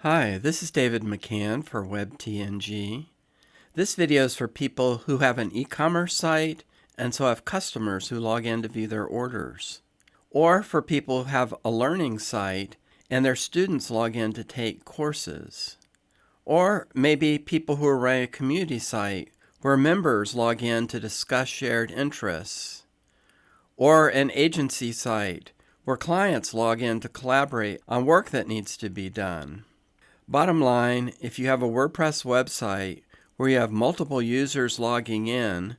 Hi, this is David McCann for WebTNG. This video is for people who have an e-commerce site and so have customers who log in to view their orders. Or for people who have a learning site and their students log in to take courses. Or maybe people who are running a community site where members log in to discuss shared interests. Or an agency site where clients log in to collaborate on work that needs to be done. Bottom line, if you have a WordPress website where you have multiple users logging in,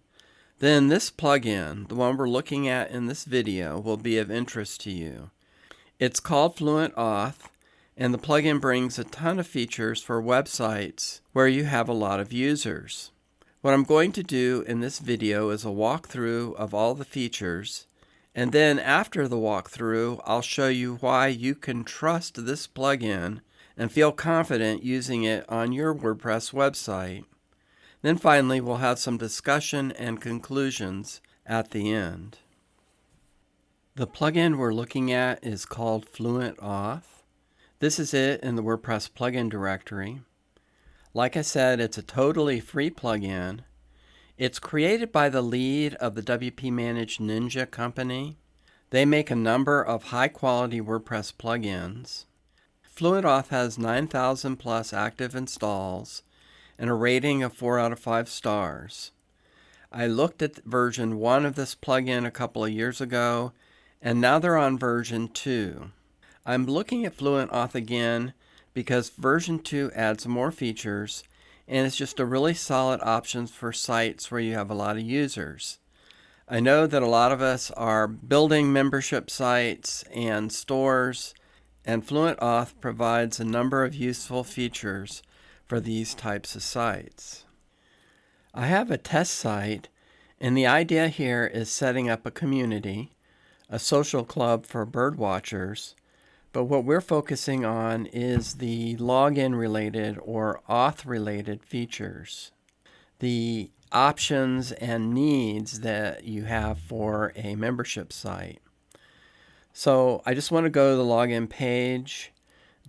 then this plugin, the one we're looking at in this video, will be of interest to you. It's called FluentAuth, and the plugin brings a ton of features for websites where you have a lot of users. What I'm going to do in this video is a walkthrough of all the features, and then after the walkthrough, I'll show you why you can trust this plugin and feel confident using it on your WordPress website. Then finally, we'll have some discussion and conclusions at the end. The plugin we're looking at is called FluentAuth. This is it in the WordPress plugin directory. Like I said, it's a totally free plugin. It's created by the lead of the WP Managed Ninja company. They make a number of high-quality WordPress plugins. FluentAuth has 9,000 plus active installs and a rating of 4 out of 5 stars. I looked at version 1 of this plugin a couple of years ago, and now they're on version 2. I'm looking at FluentAuth again because version 2 adds more features and it's just a really solid option for sites where you have a lot of users. I know that a lot of us are building membership sites and stores, and FluentAuth provides a number of useful features for these types of sites. I have a test site, and the idea here is setting up a community, a social club for bird watchers, but what we're focusing on is the login related or auth related features, the options and needs that you have for a membership site. So I just want to go to the login page.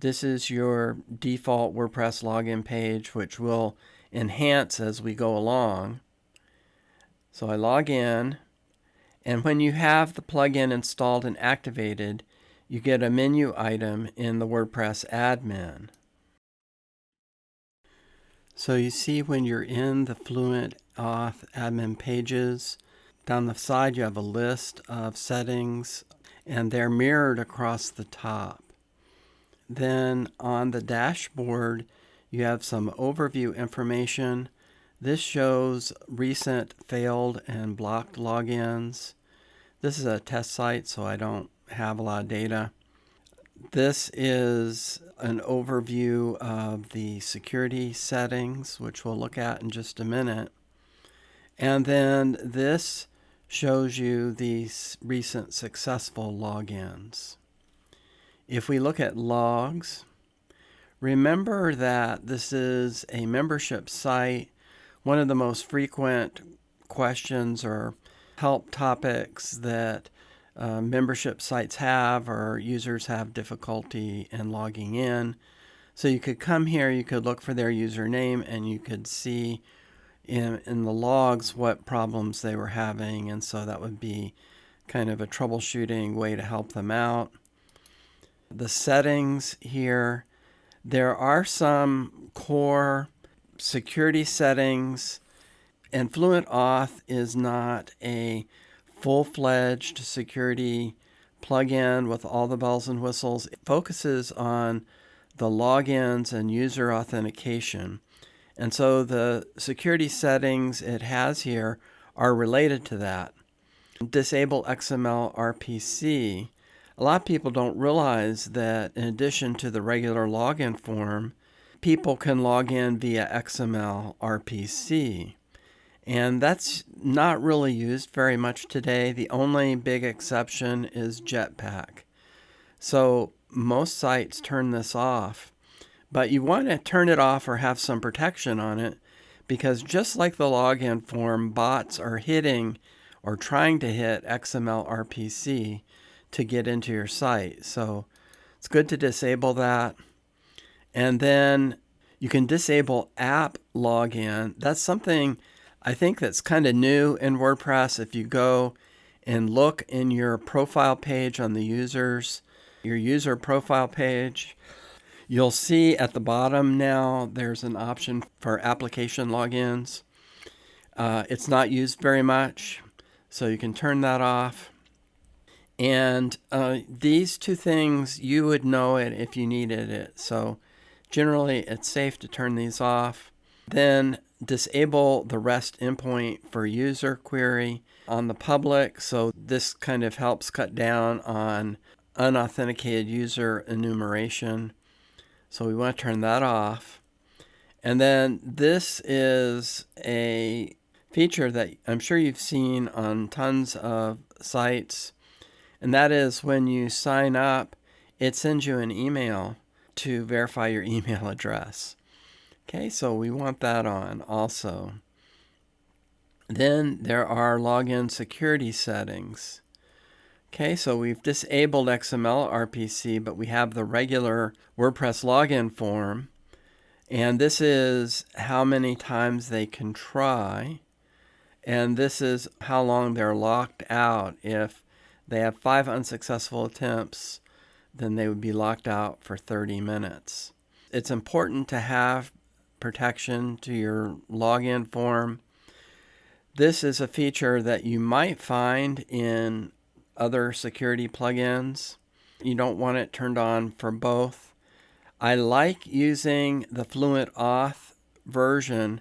This is your default WordPress login page, which will enhance as we go along. So I log in, and when you have the plugin installed and activated, you get a menu item in the WordPress admin. So you see when you're in the FluentAuth admin pages, down the side you have a list of settings, and they're mirrored across the top. Then on the dashboard, you have some overview information. This shows recent failed and blocked logins. This is a test site, so I don't have a lot of data. This is an overview of the security settings, which we'll look at in just a minute. And then this shows you these recent successful logins. If we look at logs, remember that this is a membership site. One of the most frequent questions or help topics that membership sites have or users have difficulty in logging in. So you could come here, you could look for their username, and you could see in the logs what problems they were having, and so that would be kind of a troubleshooting way to help them out. The settings here, there are some core security settings, and FluentAuth is not a full-fledged security plugin with all the bells and whistles. It focuses on the logins and user authentication. And so the security settings it has here are related to that. Disable XML RPC. A lot of people don't realize that in addition to the regular login form, people can log in via XML RPC. And that's not really used very much today. The only big exception is Jetpack. So most sites turn this off. But you want to turn it off or have some protection on it, because just like the login form, bots are hitting or trying to hit XML RPC to get into your site. So it's good to disable that. And then you can disable app login. That's something I think that's kind of new in WordPress. If you go and look in your profile page on the your user profile page, you'll see at the bottom now there's an option for application logins. It's not used very much, so you can turn that off. And these two things, you would know it if you needed it. So generally, it's safe to turn these off. Then disable the REST endpoint for user query on the public. So this kind of helps cut down on unauthenticated user enumeration. So we want to turn that off. And then this is a feature that I'm sure you've seen on tons of sites. And that is when you sign up, it sends you an email to verify your email address. Okay, so we want that on also. Then there are login security settings. Okay, so we've disabled XML RPC, but we have the regular WordPress login form. And this is how many times they can try. And this is how long they're locked out. If they have 5 unsuccessful attempts, then they would be locked out for 30 minutes. It's important to have protection to your login form. This is a feature that you might find in other security plugins. You don't want it turned on for both. I like using the FluentAuth version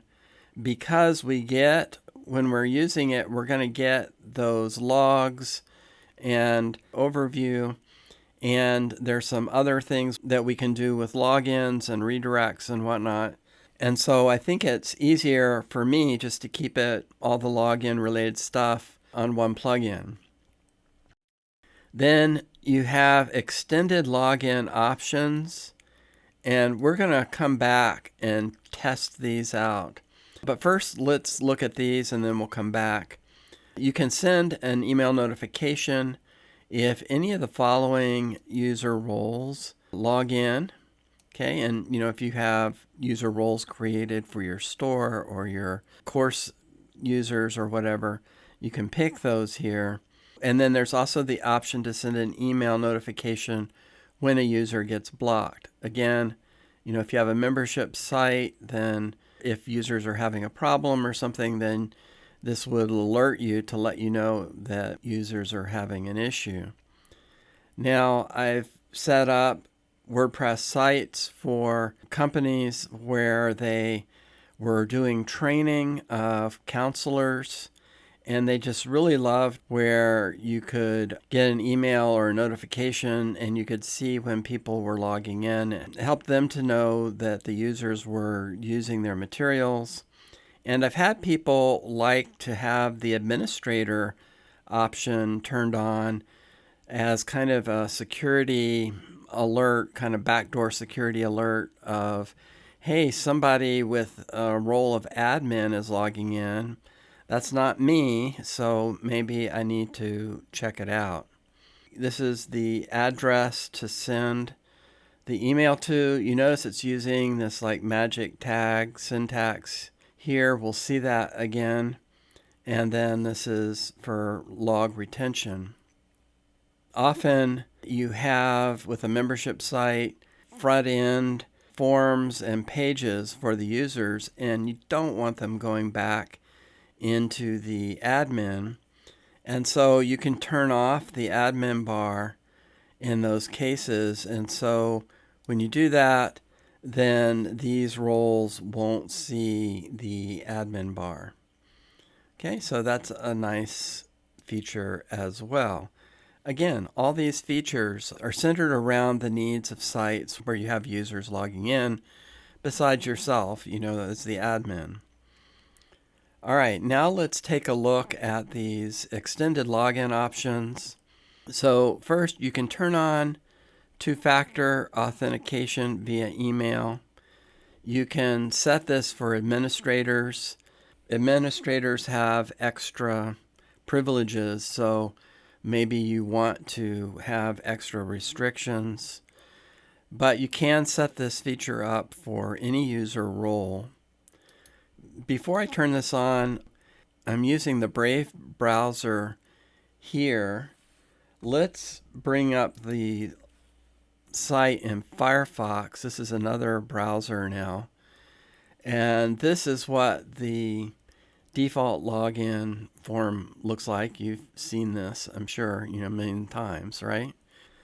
because when we're using it, we're going to get those logs and overview. And there's some other things that we can do with logins and redirects and whatnot. And so I think it's easier for me just to keep all the login related stuff on one plugin. Then you have extended login options. And we're going to come back and test these out. But first, let's look at these and then we'll come back. You can send an email notification if any of the following user roles log in. Okay, and if you have user roles created for your store or your course users or whatever, you can pick those here. And then there's also the option to send an email notification when a user gets blocked. Again, if you have a membership site, then if users are having a problem or something, then this would alert you to let you know that users are having an issue. Now, I've set up WordPress sites for companies where they were doing training of counselors, and they just really loved where you could get an email or a notification and you could see when people were logging in and help them to know that the users were using their materials. And I've had people like to have the administrator option turned on as kind of a security alert, kind of backdoor security alert of, hey, somebody with a role of admin is logging in. That's not me, so maybe I need to check it out. This is the address to send the email to. You notice it's using this like magic tag syntax here. We'll see that again. And then this is for log retention. Often you have, with a membership site, front end forms and pages for the users, and you don't want them going back into the admin. And so you can turn off the admin bar in those cases. And so when you do that, then these roles won't see the admin bar. Okay, so that's a nice feature as well. Again, all these features are centered around the needs of sites where you have users logging in besides yourself, as the admin. All right, now let's take a look at these extended login options. So first, you can turn on two-factor authentication via email. You can set this for administrators. Administrators have extra privileges, so maybe you want to have extra restrictions. But you can set this feature up for any user role. Before I turn this on, I'm using the Brave browser here. Let's bring up the site in Firefox. This is another browser now. And this is what the default login form looks like. You've seen this, I'm sure, a million times, right?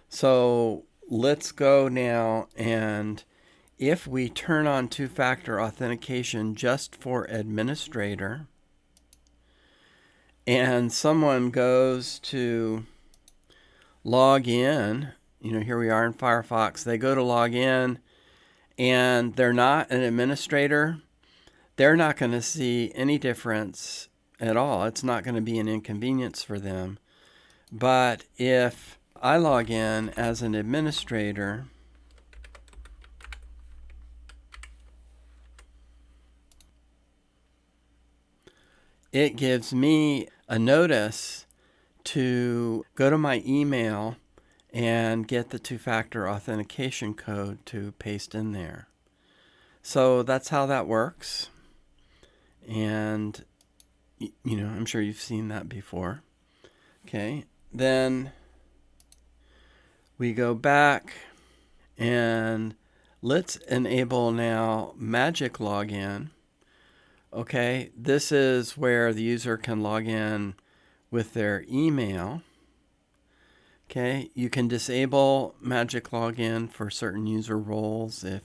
So let's go now, and if we turn on two-factor authentication just for administrator, and someone goes to log in, here we are in Firefox, they go to log in and they're not an administrator, they're not going to see any difference at all. It's not going to be an inconvenience for them. But if I log in as an administrator, it gives me a notice to go to my email and get the two-factor authentication code to paste in there. So that's how that works. And, I'm sure you've seen that before. Okay, then we go back and let's enable now Magic Login. Okay, this is where the user can log in with their email. Okay, you can disable Magic Login for certain user roles if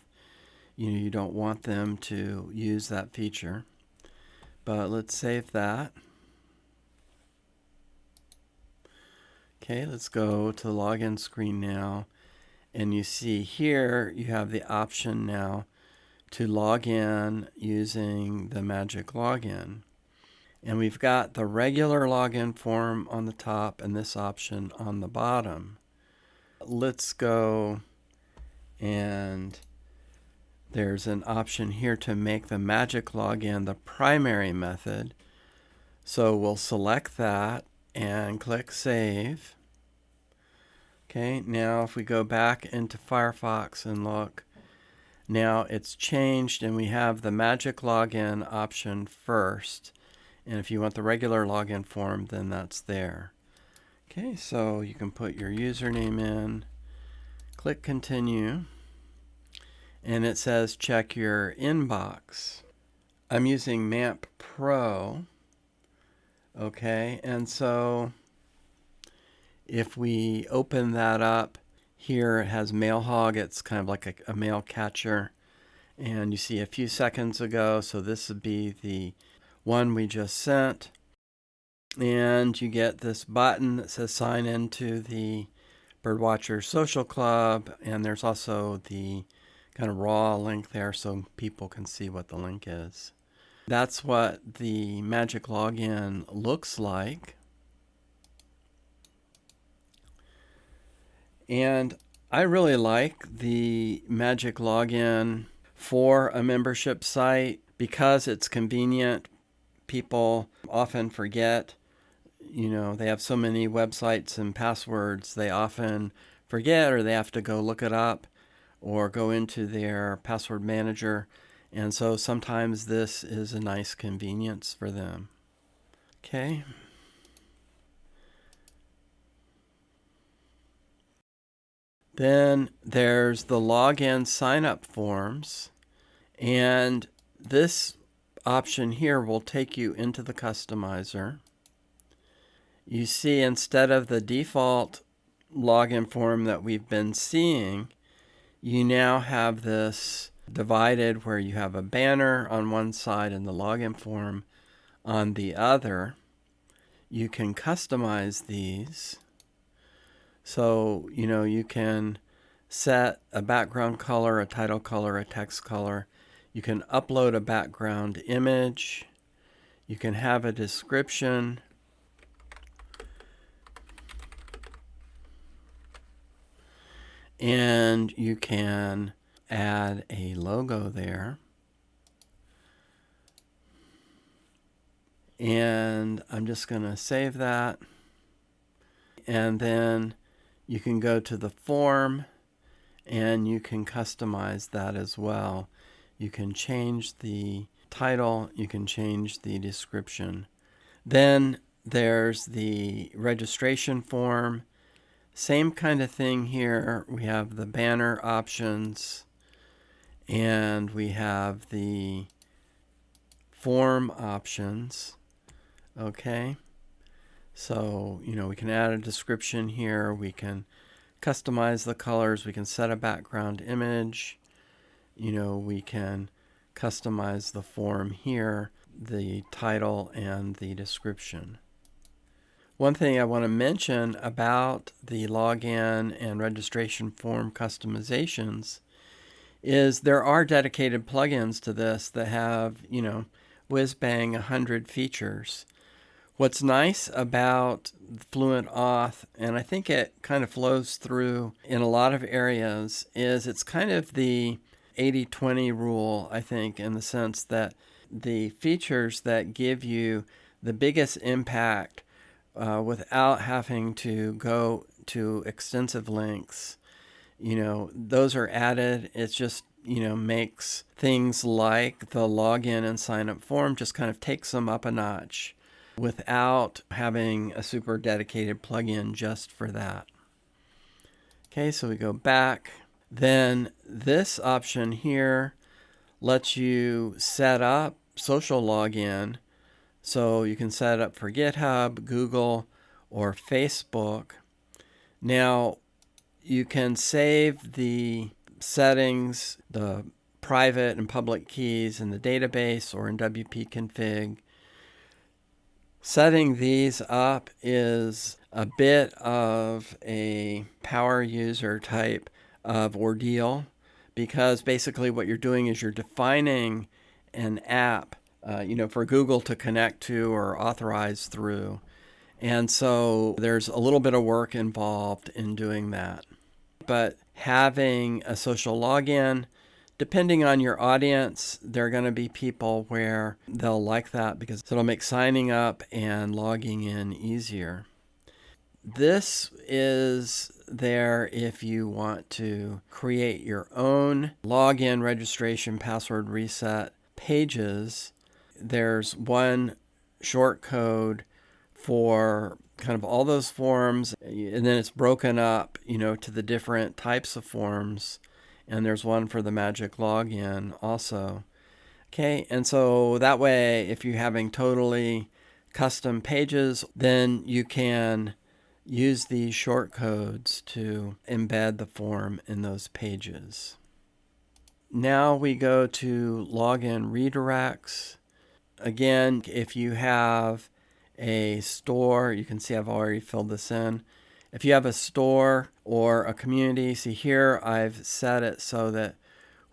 you don't want them to use that feature. But let's save that. Okay, let's go to the login screen now. And you see here you have the option now to log in using the Magic Login. And we've got the regular login form on the top and this option on the bottom. Let's go, and there's an option here to make the Magic Login the primary method. So we'll select that and click Save. Okay, now if we go back into Firefox and look, now it's changed and we have the Magic Login option first. And if you want the regular login form, then that's there. Okay, so you can put your username in, click Continue, and it says check your inbox. I'm using MAMP Pro. Okay, and so if we open that up, here it has MailHog. It's kind of like a mail catcher. And you see a few seconds ago, so this would be the one we just sent. And you get this button that says sign into the Birdwatcher Social Club. And there's also the kind of raw link there so people can see what the link is. That's what the Magic Login looks like. And I really like the Magic Login for a membership site because it's convenient. People often forget, they have so many websites and passwords, they often forget, or they have to go look it up or go into their password manager. And so sometimes this is a nice convenience for them. Okay. Then there's the login sign up forms, and this option here will take you into the customizer. You see, instead of the default login form that we've been seeing, you now have this divided where you have a banner on one side and the login form on the other. You can customize these. So, you can set a background color, a title color, a text color. You can upload a background image. You can have a description. And you can add a logo there. And I'm just going to save that. And then you can go to the form and you can customize that as well. You can change the title, you can change the description. Then there's the registration form. Same kind of thing here. We have the banner options and we have the form options. Okay, so we can add a description here, we can customize the colors, we can set a background image, we can customize the form here, the title and the description. One thing I want to mention about the login and registration form customizations is there are dedicated plugins to this that have, whiz-bang 100 features. What's nice about FluentAuth, and I think it kind of flows through in a lot of areas, is it's kind of the 80-20 rule, I think, in the sense that the features that give you the biggest impact without having to go to extensive lengths, those are added. It's just, makes things like the login and sign up form, just kind of takes them up a notch without having a super dedicated plugin just for that. Okay, so we go back. Then this option here lets you set up social login. So you can set it up for GitHub, Google, or Facebook. Now, you can save the settings, the private and public keys in the database or in wp-config. Setting these up is a bit of a power user type of ordeal, because basically what you're doing is you're defining an app for Google to connect to or authorize through. And so there's a little bit of work involved in doing that. But having a social login, depending on your audience, there are going to be people where they'll like that because it'll make signing up and logging in easier. This is there if you want to create your own login, registration, password reset pages. There's one short code for kind of all those forms, and then it's broken up, to the different types of forms. And there's one for the magic login also. Okay, and so that way, if you're having totally custom pages, then you can use these shortcodes to embed the form in those pages. Now we go to login redirects. Again, if you have a store, you can see I've already filled this in. If you have a store or a community, see here I've set it so that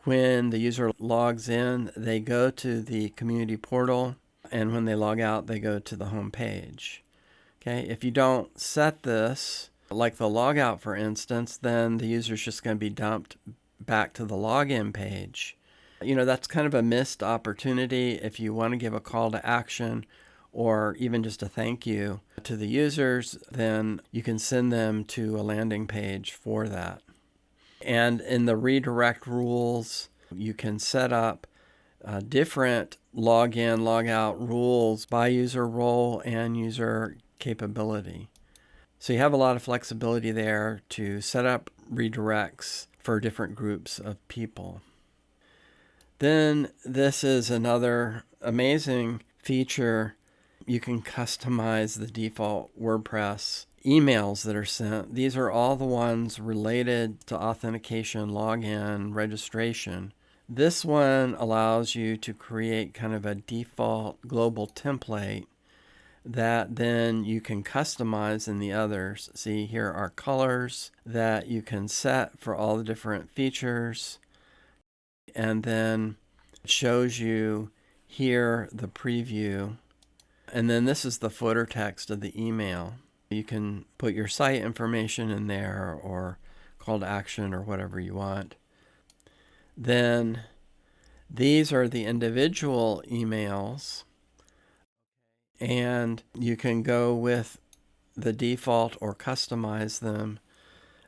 when the user logs in, they go to the community portal, and when they log out, they go to the home page. Okay, if you don't set this, like the logout for instance, then the user's just going to be dumped back to the login page. That's kind of a missed opportunity. If you want to give a call to action or even just a thank you to the users, then you can send them to a landing page for that. And in the redirect rules, you can set up different login, logout rules by user role and user capability. So you have a lot of flexibility there to set up redirects for different groups of people. Then this is another amazing feature. You can customize the default WordPress emails that are sent. These are all the ones related to authentication, login, registration. This one allows you to create kind of a default global template that then you can customize in the others. See, here are colors that you can set for all the different features. And then it shows you here the preview. And then this is the footer text of the email. You can put your site information in there or call to action or whatever you want. Then these are the individual emails, and you can go with the default or customize them.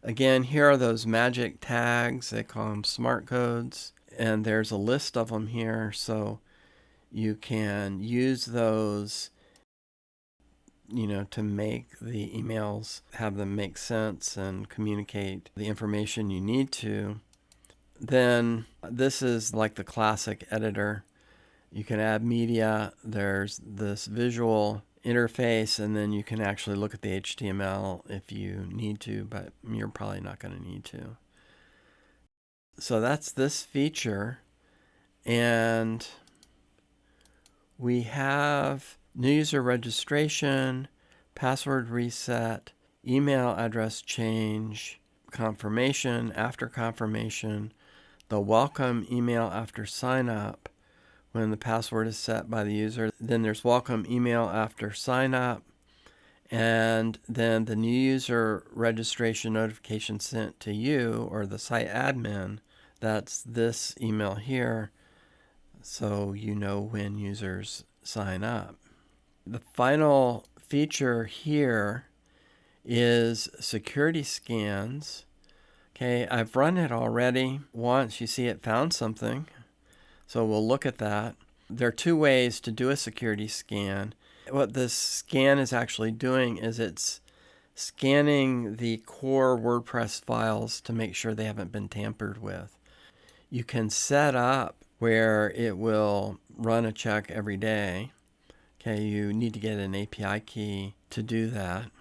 Again, here are those magic tags. They call them smart codes. And there's a list of them here. So you can use those, to make the emails, have them make sense and communicate the information you need to. Then this is like the classic editor. You can add media. There's this visual interface, and then you can actually look at the HTML if you need to, but you're probably not going to need to. So that's this feature. And we have new user registration, password reset, email address change, confirmation, after confirmation, the welcome email after sign up when the password is set by the user. Then there's welcome email after sign up, and then the new user registration notification sent to you or the site admin. That's this email here, so you know when users sign up. The final feature here is security scans. Okay, I've run it already once. You see it found something, so we'll look at that. There are two ways to do a security scan. What this scan is actually doing is it's scanning the core WordPress files to make sure they haven't been tampered with. You can set up where it will run a check every day. Okay, you need to get an API key to do that.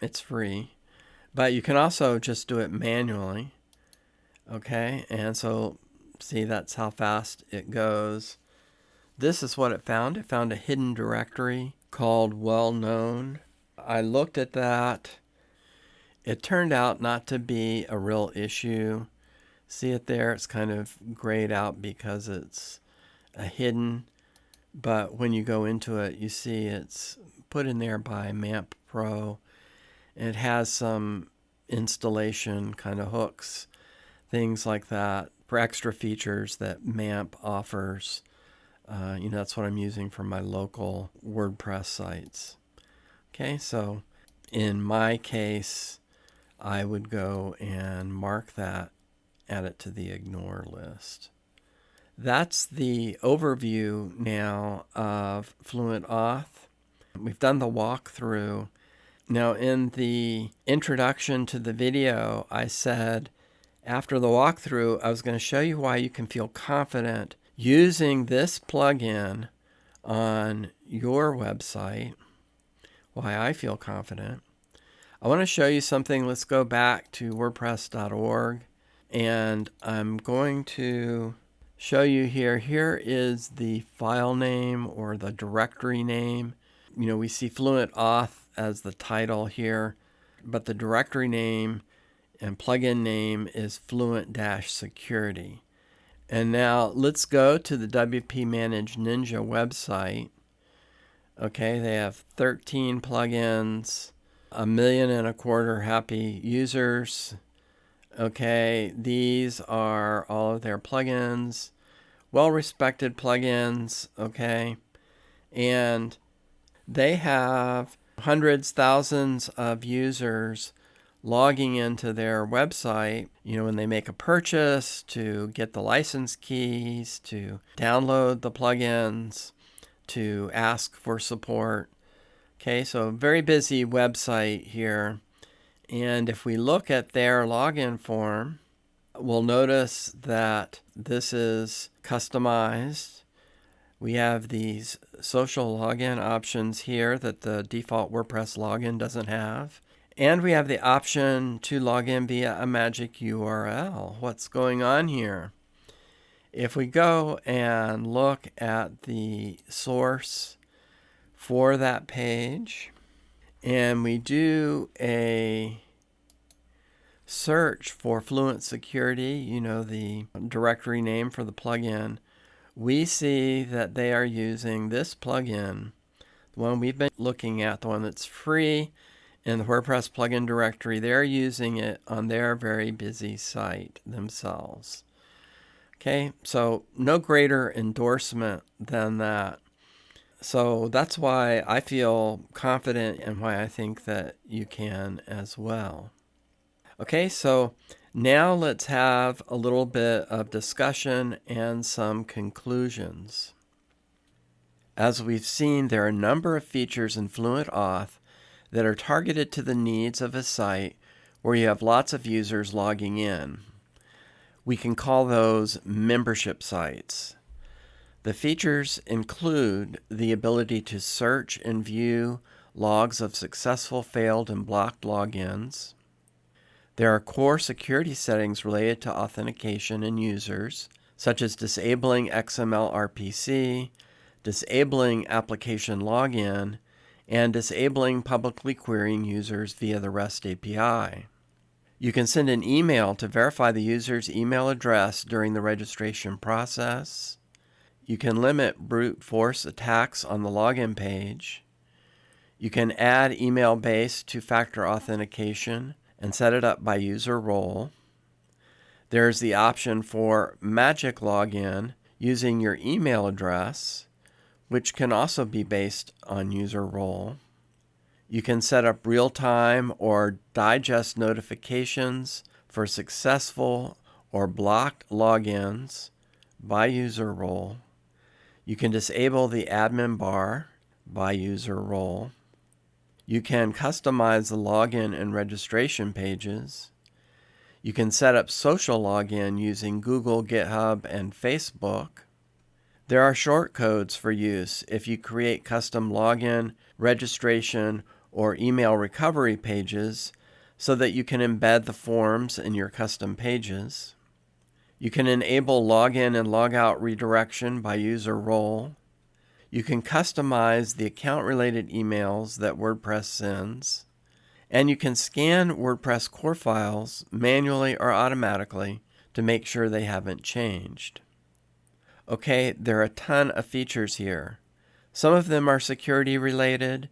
It's free, but you can also just do it manually. Okay, and so see, that's how fast it goes. This is what it found. It found a hidden directory called well known. I looked at that. It turned out not to be a real issue. See it there? It's kind of grayed out because it's a hidden. But when you go into it, you see it's put in there by MAMP Pro. It has some installation kind of hooks, things like that for extra features that MAMP offers. That's what I'm using for my local WordPress sites. Okay, so in my case, I would go and mark that, add it to the ignore list. That's the overview now of FluentAuth. We've done the walkthrough. Now, in the introduction to the video, I said after the walkthrough, I was going to show you why you can feel confident using this plugin on your website, why I feel confident. I want to show you something. Let's go back to WordPress.org, and I'm going to show you here. Here is the file name or the directory name. We see FluentAuth as the title here, but the directory name and plugin name is Fluent-Security. And now let's go to the WP Manage Ninja website. Okay, they have 13 plugins, 1.25 million happy users. Okay, these are all of their plugins, well-respected plugins, okay? And they have hundreds, thousands of users logging into their website, when they make a purchase, to get the license keys, to download the plugins, to ask for support. Okay, so very busy website here. And if we look at their login form, we'll notice that this is customized. We have these social login options here that the default WordPress login doesn't have. And we have the option to log in via a magic URL. What's going on here? If we go and look at the source for that page, and we do a search for Fluent Security, the directory name for the plugin, we see that they are using this plugin, the one we've been looking at, the one that's free in the WordPress plugin directory. They're using it on their very busy site themselves. Okay, so no greater endorsement than that. So that's why I feel confident and why I think that you can as well. Okay, so now let's have a little bit of discussion and some conclusions. As we've seen, there are a number of features in FluentAuth that are targeted to the needs of a site where you have lots of users logging in. We can call those membership sites. The features include the ability to search and view logs of successful, failed, and blocked logins. There are core security settings related to authentication and users, such as disabling XML RPC, disabling application login, and disabling publicly querying users via the REST API. You can send an email to verify the user's email address during the registration process. You can limit brute force attacks on the login page. You can add email-based two-factor authentication and set it up by user role. There's the option for magic login using your email address, which can also be based on user role. You can set up real-time or digest notifications for successful or blocked logins by user role. You can disable the admin bar by user role. You can customize the login and registration pages. You can set up social login using Google, GitHub, and Facebook. There are shortcodes for use if you create custom login, registration, or email recovery pages so that you can embed the forms in your custom pages. You can enable login and logout redirection by user role. You can customize the account-related emails that WordPress sends. And you can scan WordPress core files manually or automatically to make sure they haven't changed. Okay, there are a ton of features here. Some of them are security related,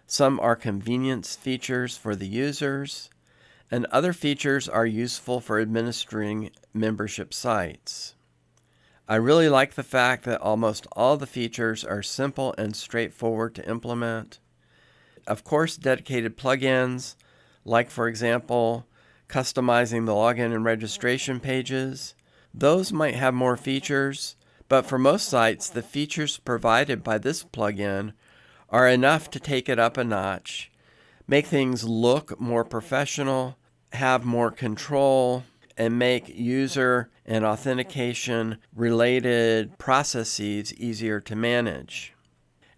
some are convenience features for the users, and other features are useful for administering membership sites. I really like the fact that almost all the features are simple and straightforward to implement. Of course, dedicated plugins, like for example, customizing the login and registration pages, those might have more features, but for most sites, the features provided by this plugin are enough to take it up a notch, make things look more professional, have more control, and make user and authentication related processes easier to manage.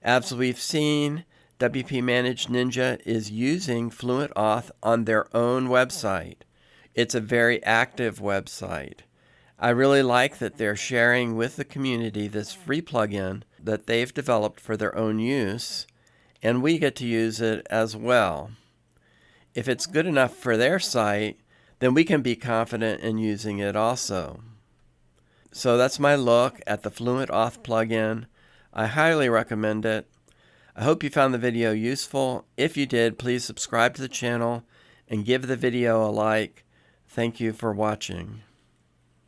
As we've seen, WP Managed Ninja is using FluentAuth on their own website. It's a very active website. I really like that they're sharing with the community this free plugin that they've developed for their own use, and we get to use it as well. If it's good enough for their site, then we can be confident in using it also. So that's my look at the FluentAuth plugin. I highly recommend it. I hope you found the video useful. If you did, please subscribe to the channel and give the video a like. Thank you for watching.